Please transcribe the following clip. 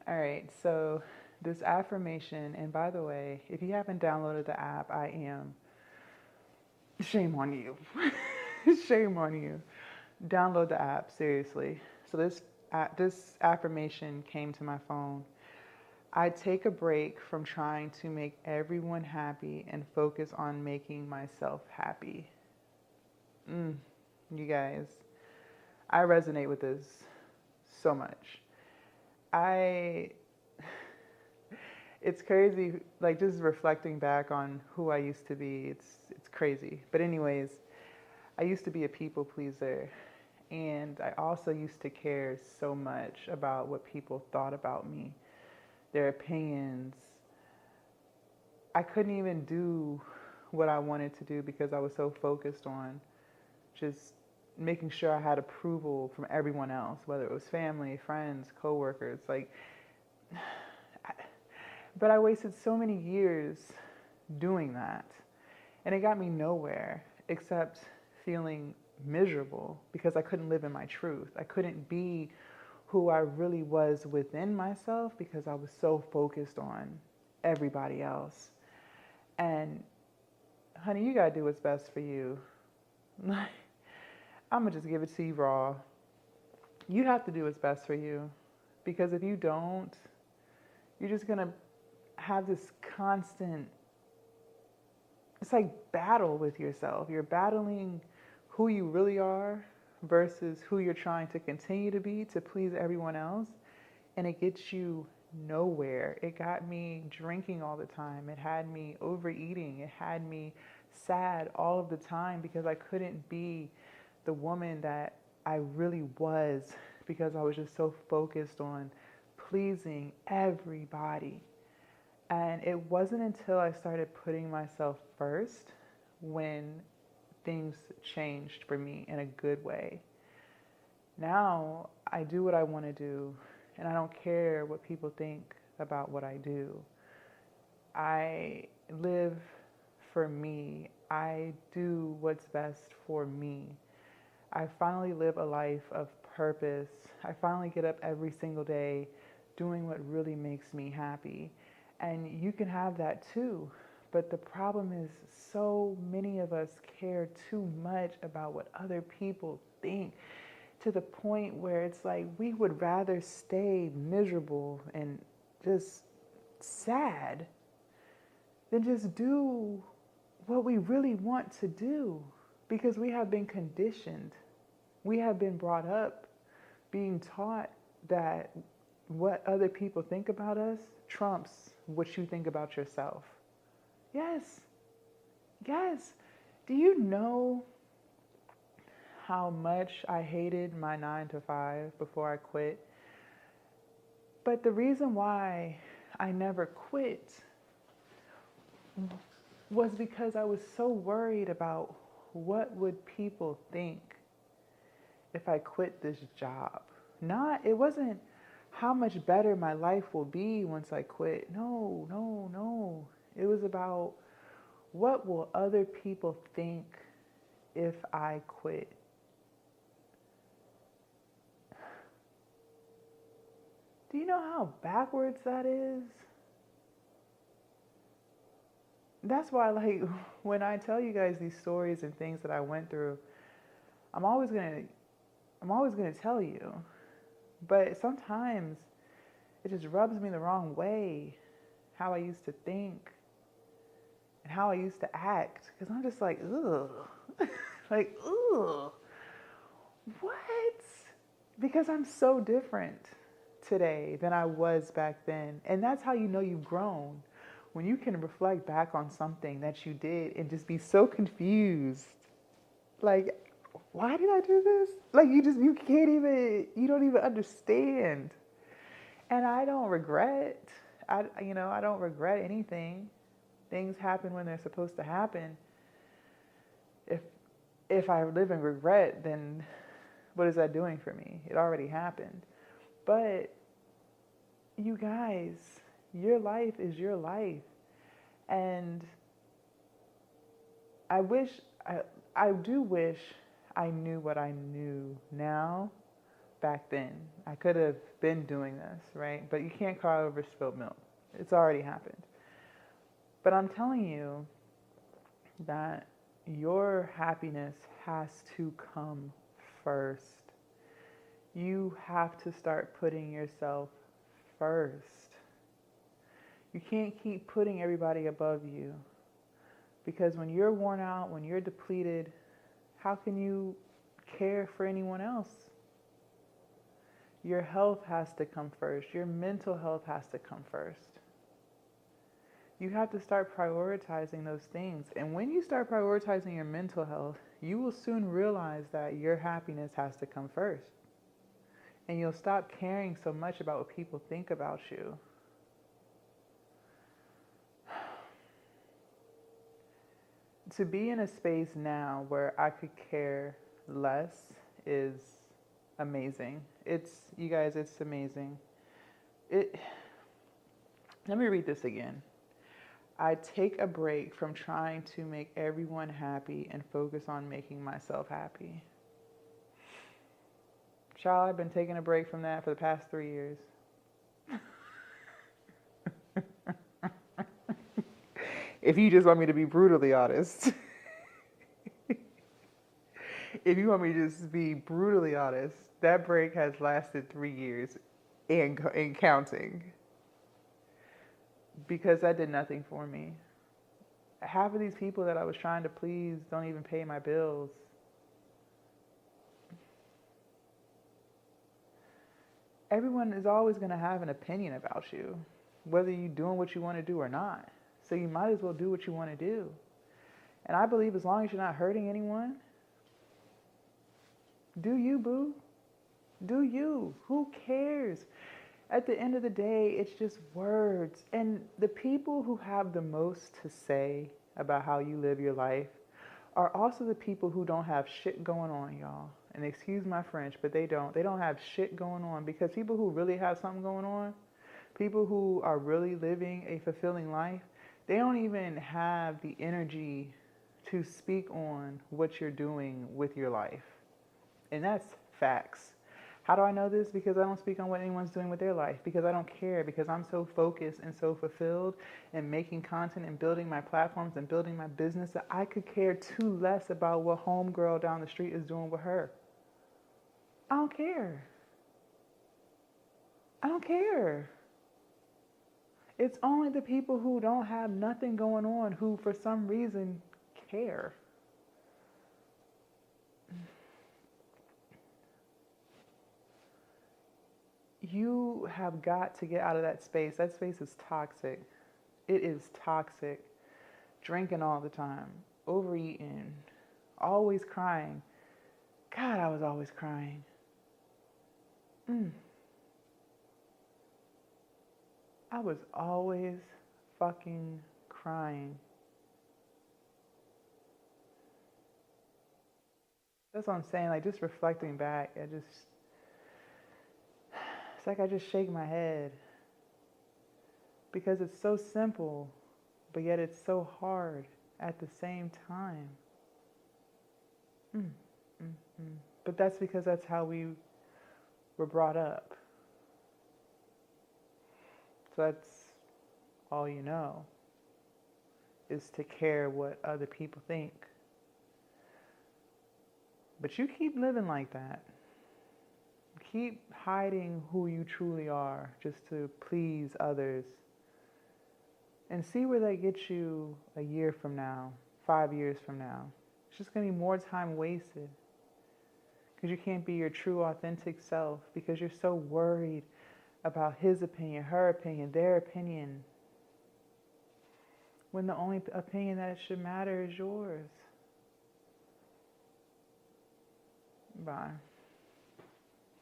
All right, so this affirmation, and by the way, if you haven't downloaded the app, I am. Shame on you. Shame on you. Download the app, seriously. So this affirmation came to my phone. I take a break from trying to make everyone happy and focus on making myself happy. You guys, I resonate with this so much. I it's crazy, like just reflecting back on who I used to be. It's crazy. But anyways, I used to be a people pleaser, and I also used to care so much about what people thought about me, their opinions. I couldn't even do what I wanted to do because I was so focused on just making sure I had approval from everyone else, whether it was family, friends, coworkers. But I wasted so many years doing that. And it got me nowhere except feeling miserable because I couldn't live in my truth. I couldn't be who I really was within myself because I was so focused on everybody else. And honey, you gotta do what's best for you. I'm gonna just give it to you raw. You have to do what's best for you because if you don't, you're just gonna have this constant, it's like battle with yourself. You're battling who you really are versus who you're trying to continue to be to please everyone else. And it gets you nowhere. It got me drinking all the time. It had me overeating. It had me sad all of the time because I couldn't be the woman that I really was because I was just so focused on pleasing everybody. And it wasn't until I started putting myself first when things changed for me in a good way. Now I do what I want to do, and I don't care what people think about what I do. I live for me. I do what's best for me. I finally live a life of purpose. I finally get up every single day doing what really makes me happy. And you can have that too. But the problem is, so many of us care too much about what other people think to the point where it's like we would rather stay miserable and just sad than just do what we really want to do because we have been conditioned. We have been brought up being taught that what other people think about us trumps what you think about yourself. Yes, yes. Do you know how much I hated my 9 to 5 before I quit? But the reason why I never quit was because I was so worried about what would people think if I quit this job. It wasn't how much better my life will be once I quit. No, no, no. It was about what will other people think if I quit. Do you know how backwards that is? That's why, like, when I tell you guys these stories and things that I went through, I'm always gonna, I'm always gonna tell you. But sometimes it just rubs me the wrong way how I used to think and how I used to act. Because I'm just like, ugh. Like, ugh. What? Because I'm so different today than I was back then. And that's how you know you've grown. When you can reflect back on something that you did and just be so confused. Like, why did I do this? Like, you don't even understand. And I don't regret, I don't regret anything. Things happen when they're supposed to happen. If if I live in regret, then what is that doing for me? It already happened. But you guys, your life is your life. And I wish, I, I do wish I knew what I knew now back then. I could have been doing this, right? But you can't cry over spilled milk. It's already happened. But I'm telling you that your happiness has to come first. You have to start putting yourself first. You can't keep putting everybody above you. Because when you're worn out, when you're depleted, how can you care for anyone else? Your health has to come first. Your mental health has to come first. You have to start prioritizing those things. And when you start prioritizing your mental health, you will soon realize that your happiness has to come first. And you'll stop caring so much about what people think about you. To be in a space now where I could care less is amazing. You guys, it's amazing. Let me read this again. I take a break from trying to make everyone happy and focus on making myself happy. Child, I've been taking a break from that for the past 3 years. If you just want me to be brutally honest. If you want me to just be brutally honest, that break has lasted 3 years and counting. Because that did nothing for me. Half of these people that I was trying to please don't even pay my bills. Everyone is always going to have an opinion about you, whether you're doing what you want to do or not. So you might as well do what you want to do. And I believe as long as you're not hurting anyone, do you, boo? Do you? Who cares? At the end of the day, it's just words. And the people who have the most to say about how you live your life are also the people who don't have shit going on, y'all. And excuse my French, but they don't. They don't have shit going on. Because people who really have something going on, people who are really living a fulfilling life, they don't even have the energy to speak on what you're doing with your life. And that's facts. How do I know this? Because I don't speak on what anyone's doing with their life. Because I don't care. Because I'm so focused and so fulfilled in making content and building my platforms and building my business that I could care too less about what homegirl down the street is doing with her. I don't care. I don't care. It's only the people who don't have nothing going on who for some reason care. You have got to get out of that space. That space is toxic. It is toxic. Drinking all the time, overeating, always crying. God, I was always crying. I was always fucking crying. That's what I'm saying, like just reflecting back, it's like I just shake my head. Because it's so simple, but yet it's so hard at the same time. But that's because that's how we were brought up. So that's all you know, is to care what other people think. But you keep living like that. Keep hiding who you truly are just to please others. And see where that gets you a year from now, 5 years from now. It's just going to be more time wasted. Because you can't be your true, authentic self. Because you're so worried about his opinion, her opinion, their opinion. When the only opinion that should matter is yours. Bye.